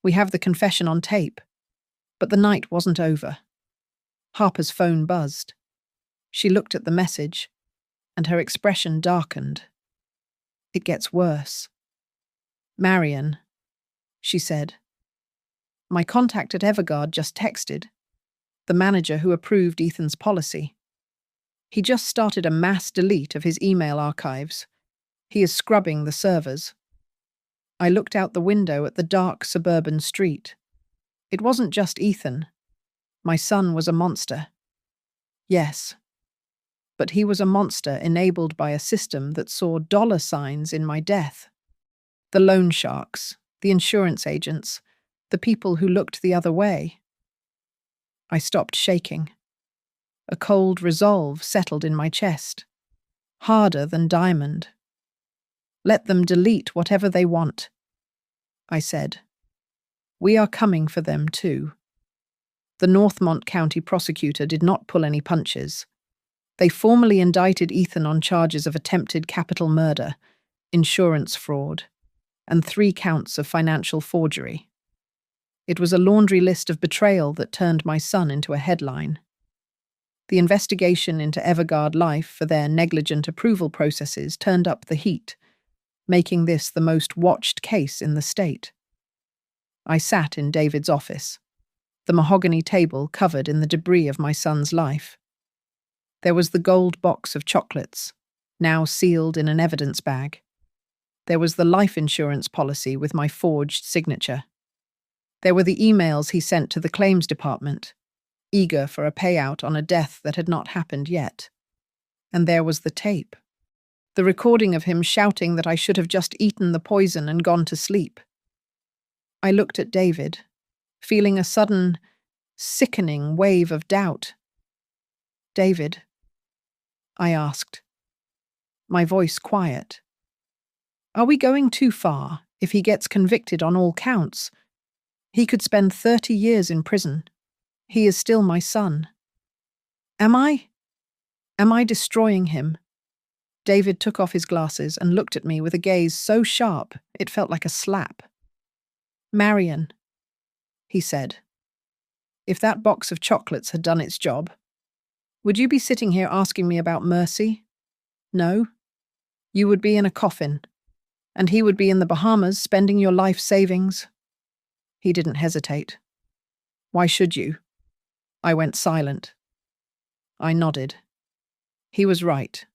We have the confession on tape, but the night wasn't over. Harper's phone buzzed. She looked at the message, and her expression darkened. It gets worse. Marion, she said. My contact at Everguard just texted, the manager who approved Ethan's policy. He just started a mass delete of his email archives. He is scrubbing the servers. I looked out the window at the dark suburban street. It wasn't just Ethan. My son was a monster. Yes. But he was a monster enabled by a system that saw dollar signs in my death. The loan sharks, the insurance agents, the people who looked the other way. I stopped shaking. A cold resolve settled in my chest, harder than diamond. Let them delete whatever they want, I said. We are coming for them too. The Northmont County prosecutor did not pull any punches. They formally indicted Ethan on charges of attempted capital murder, insurance fraud, and 3 counts of financial forgery. It was a laundry list of betrayal that turned my son into a headline. The investigation into Everguard Life for their negligent approval processes turned up the heat. making this the most watched case in the state. I sat in David's office, the mahogany table covered in the debris of my son's life. There was the gold box of chocolates, now sealed in an evidence bag. There was the life insurance policy with my forged signature. There were the emails he sent to the claims department, eager for a payout on a death that had not happened yet. And there was the tape, the recording of him shouting that I should have just eaten the poison and gone to sleep. I looked at David, feeling a sudden, sickening wave of doubt. "David," I asked, my voice quiet, "are we going too far if he gets convicted on all counts? He could spend 30 years in prison. He is still my son. Am I destroying him?" David took off his glasses and looked at me with a gaze so sharp it felt like a slap. "Marion," he said, "if that box of chocolates had done its job, would you be sitting here asking me about mercy? No. You would be in a coffin, and he would be in the Bahamas spending your life savings." He didn't hesitate. "Why should you?" I went silent. I nodded. He was right.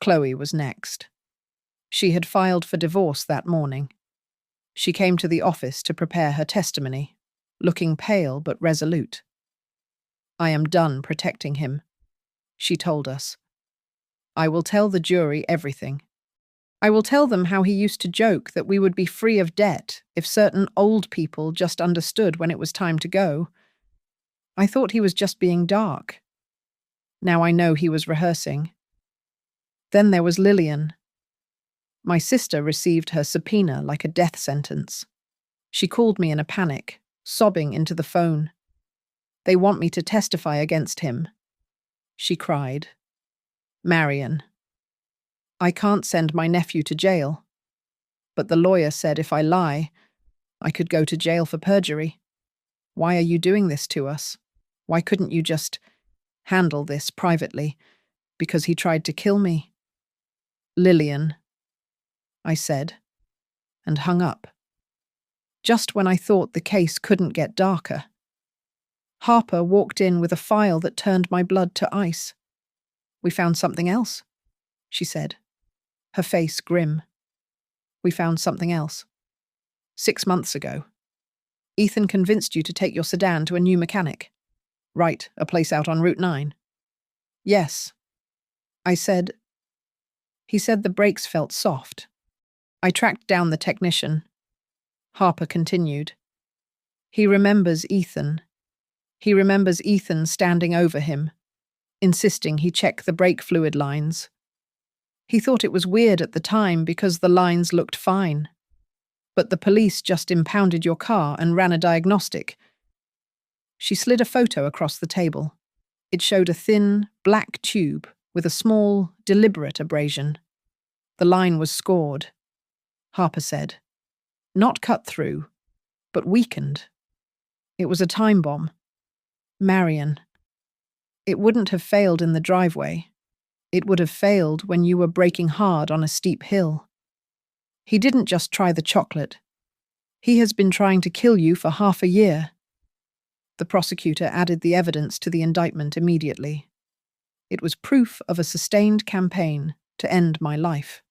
Chloe was next. She had filed for divorce that morning. She came to the office to prepare her testimony, looking pale but resolute. "I am done protecting him," she told us. "I will tell the jury everything. I will tell them how he used to joke that we would be free of debt if certain old people just understood when it was time to go. I thought he was just being dark. Now I know he was rehearsing." Then there was Lillian. My sister received her subpoena like a death sentence. She called me in a panic, sobbing into the phone. "They want me to testify against him," she cried. "Marion, I can't send my nephew to jail. But the lawyer said if I lie, I could go to jail for perjury. Why are you doing this to us? Why couldn't you just handle this privately? Because he tried to kill me." "Lillian," I said, and hung up. Just when I thought the case couldn't get darker. Harper walked in with a file that turned my blood to ice. "We found something else," she said, her face grim. "We found something else. 6 months ago. Ethan convinced you to take your sedan to a new mechanic. Right, a place out on Route 9. "Yes," I said. He said the brakes felt soft. I tracked down the technician. Harper continued. "He remembers Ethan. He remembers Ethan standing over him, insisting he check the brake fluid lines. He thought it was weird at the time because the lines looked fine. But the police just impounded your car and ran a diagnostic." She slid a photo across the table. It showed a thin, black tube with a small, deliberate abrasion. The line was scored, Harper said. Not cut through, but weakened. It was a time bomb. Marion. It wouldn't have failed in the driveway. It would have failed when you were braking hard on a steep hill. He didn't just try the chocolate. He has been trying to kill you for half a year. The prosecutor added the evidence to the indictment immediately. It was proof of a sustained campaign to end my life.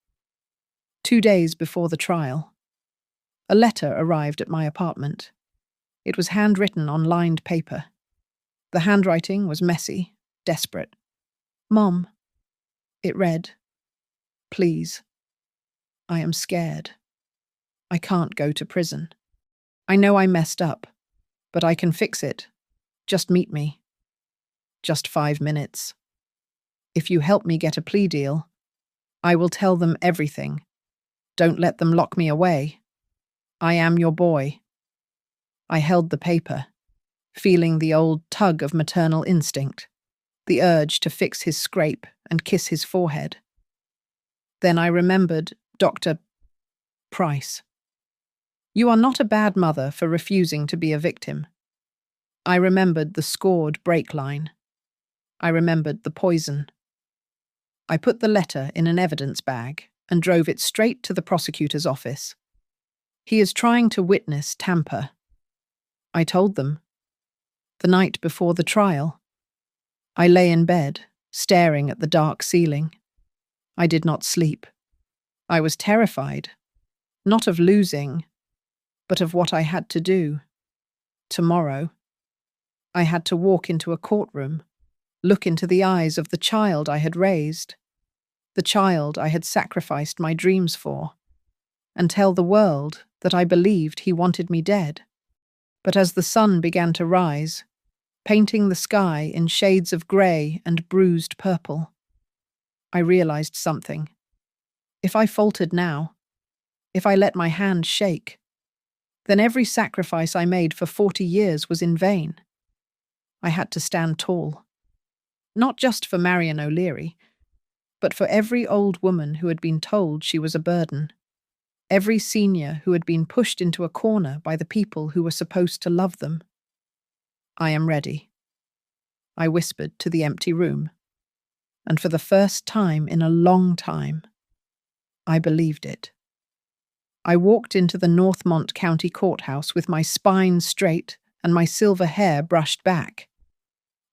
2 days before the trial, a letter arrived at my apartment. It was handwritten on lined paper. The handwriting was messy, desperate. "Mom," it read, "please. I am scared. I can't go to prison. I know I messed up, but I can fix it. Just meet me. Just 5 minutes. If you help me get a plea deal, I will tell them everything. Don't let them lock me away. I am your boy." I held the paper, feeling the old tug of maternal instinct, the urge to fix his scrape and kiss his forehead. Then I remembered Dr. Price. "You are not a bad mother for refusing to be a victim." I remembered the scored brake line. I remembered the poison. I put the letter in an evidence bag and drove it straight to the prosecutor's office. He is trying to witness tamper. I told them. The night before the trial, I lay in bed, staring at the dark ceiling. I did not sleep. I was terrified, not of losing, but of what I had to do. Tomorrow, I had to walk into a courtroom, look into the eyes of the child I had raised, the child I had sacrificed my dreams for, and tell the world that I believed he wanted me dead. But as the sun began to rise, painting the sky in shades of grey and bruised purple, I realized something. If I faltered now, if I let my hand shake, then every sacrifice I made for 40 years was in vain. I had to stand tall. Not just for Marion O'Leary, but for every old woman who had been told she was a burden, every senior who had been pushed into a corner by the people who were supposed to love them. I am ready, I whispered to the empty room, and for the first time in a long time, I believed it. I walked into the Northmont County Courthouse with my spine straight and my silver hair brushed back.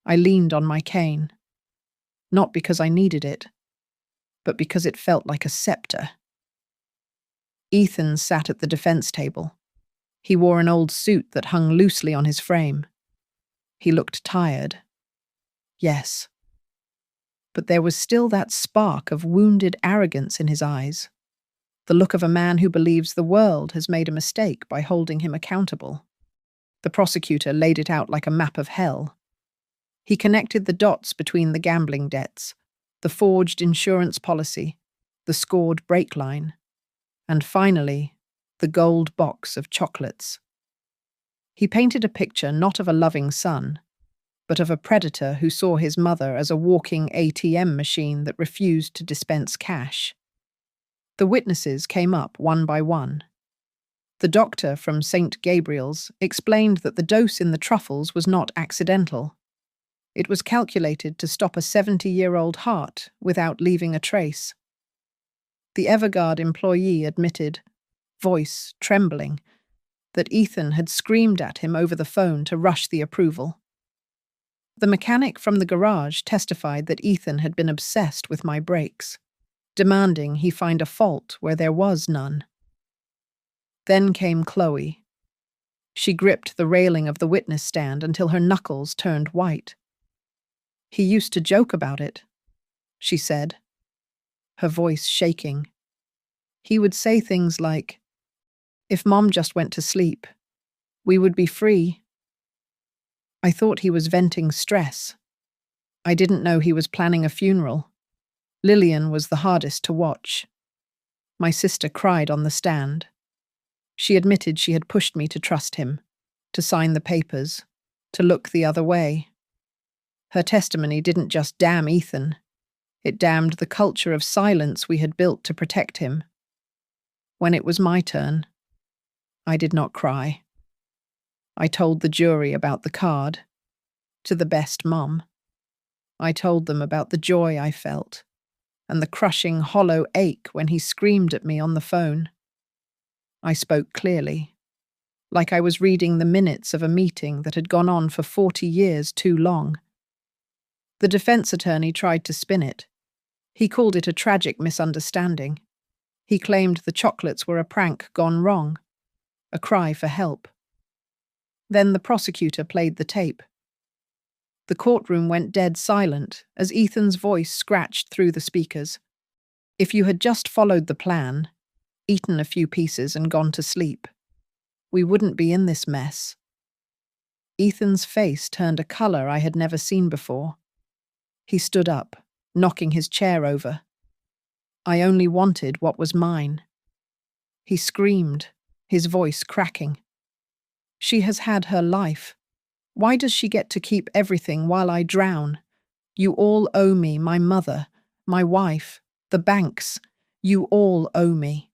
I leaned on my cane, not because I needed it, but because it felt like a scepter. Ethan sat at the defense table. He wore an old suit that hung loosely on his frame. He looked tired. Yes. But there was still that spark of wounded arrogance in his eyes, the look of a man who believes the world has made a mistake by holding him accountable. The prosecutor laid it out like a map of hell. He connected the dots between the gambling debts, the forged insurance policy, the scored brake line, and finally, the gold box of chocolates. He painted a picture not of a loving son, but of a predator who saw his mother as a walking ATM machine that refused to dispense cash. The witnesses came up one by one. The doctor from St. Gabriel's explained that the dose in the truffles was not accidental. It was calculated to stop a 70-year-old heart without leaving a trace. The Everguard employee admitted, voice trembling, that Ethan had screamed at him over the phone to rush the approval. The mechanic from the garage testified that Ethan had been obsessed with my brakes, demanding he find a fault where there was none. Then came Chloe. She gripped the railing of the witness stand until her knuckles turned white. He used to joke about it, she said, her voice shaking. He would say things like, "If Mom just went to sleep, we would be free." I thought he was venting stress. I didn't know he was planning a funeral. Lillian was the hardest to watch. My sister cried on the stand. She admitted she had pushed me to trust him, to sign the papers, to look the other way. Her testimony didn't just damn Ethan. It damned the culture of silence we had built to protect him. When it was my turn, I did not cry. I told the jury about the card, to the best mom. I told them about the joy I felt, and the crushing hollow ache when he screamed at me on the phone. I spoke clearly, like I was reading the minutes of a meeting that had gone on for 40 years too long. The defense attorney tried to spin it. He called it a tragic misunderstanding. He claimed the chocolates were a prank gone wrong, a cry for help. Then the prosecutor played the tape. The courtroom went dead silent as Ethan's voice scratched through the speakers. If you had just followed the plan, eaten a few pieces and gone to sleep, we wouldn't be in this mess. Ethan's face turned a color I had never seen before. He stood up, knocking his chair over. I only wanted what was mine. He screamed, his voice cracking. She has had her life. Why does she get to keep everything while I drown? You all owe me, my mother, my wife, the banks. You all owe me.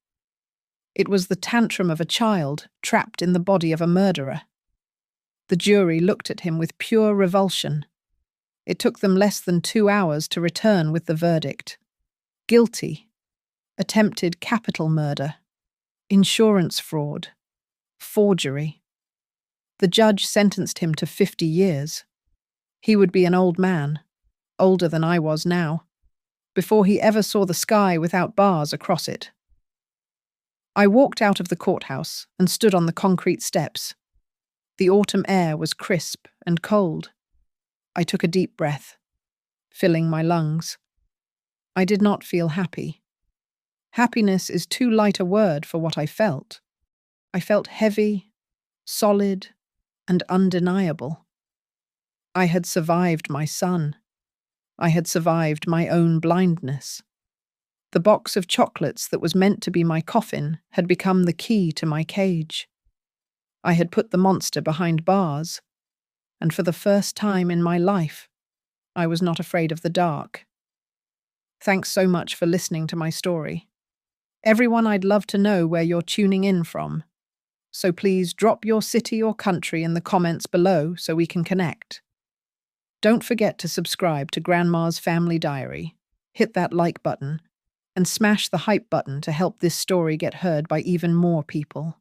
It was the tantrum of a child trapped in the body of a murderer. The jury looked at him with pure revulsion. It took them less than 2 hours to return with the verdict. Guilty. attempted capital murder, insurance fraud, forgery. The judge sentenced him to 50 years. He would be an old man, older than I was now, before he ever saw the sky without bars across it. I walked out of the courthouse and stood on the concrete steps. The autumn air was crisp and cold. I took a deep breath, filling my lungs. I did not feel happy. Happiness is too light a word for what I felt. I felt heavy, solid, and undeniable. I had survived my son. I had survived my own blindness. The box of chocolates that was meant to be my coffin had become the key to my cage. I had put the monster behind bars, and for the first time in my life, I was not afraid of the dark. Thanks so much for listening to my story. Everyone, I'd love to know where you're tuning in from. So please drop your city or country in the comments below so we can connect. Don't forget to subscribe to Grandma's Family Diary, hit that like button, and smash the hype button to help this story get heard by even more people.